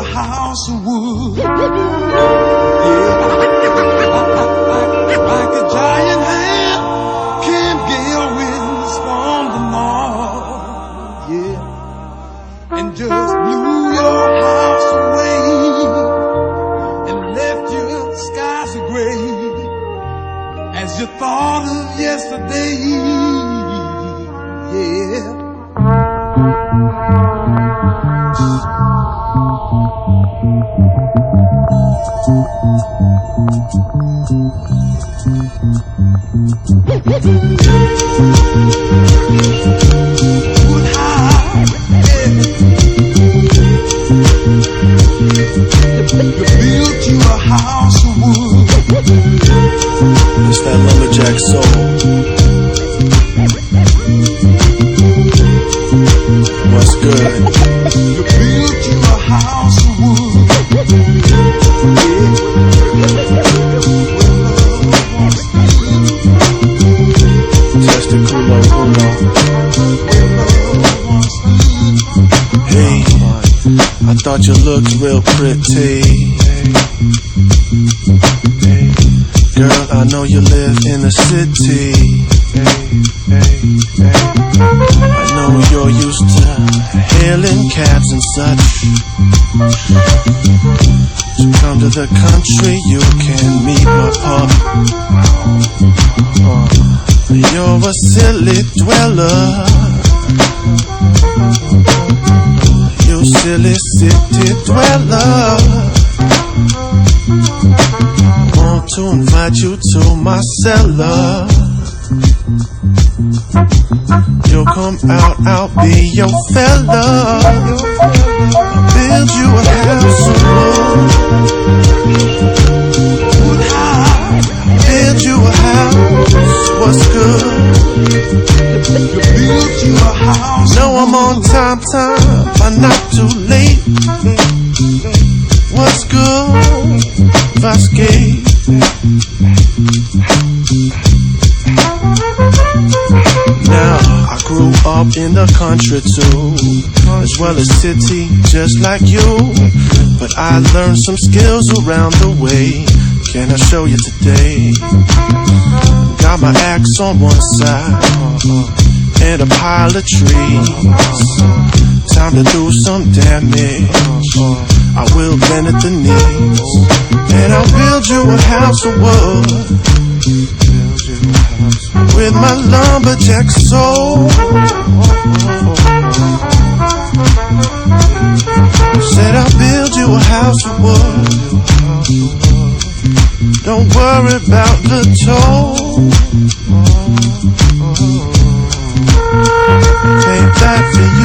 a house of wood. Yeah. Like a giant hand can't gale winds from the north. Yeah. And just blew your house away and left your skies gray as you thought of yesterday. Yeah. Wood high, yeah. You built you a house of wood. It's that lumberjack soul. What's good? You built you a house of wood. Testicular, hey, I thought you looked real pretty. Girl, I know you live in the city. I know you're used to hailing cabs and such. To come to the country, you can meet my pup. You're a silly dweller. You silly city dweller. Want to invite you to my cellar. You'll come out, I'll be your fella. Build you a house of wood. Build you a house, what's good? Built you a house. Know I'm on time, but not too late. What's good, Vasquez? Now, I grew up in the country too, as well as city, just like you. But I learned some skills around the way. Can I show you today? Got my axe on one side and a pile of trees. Time to do some damage. I will bend at the knees, and I'll build you a house of wood with my lumberjack soul. Said I'll build you a house of wood. Don't worry about the toll. Ain't that for you?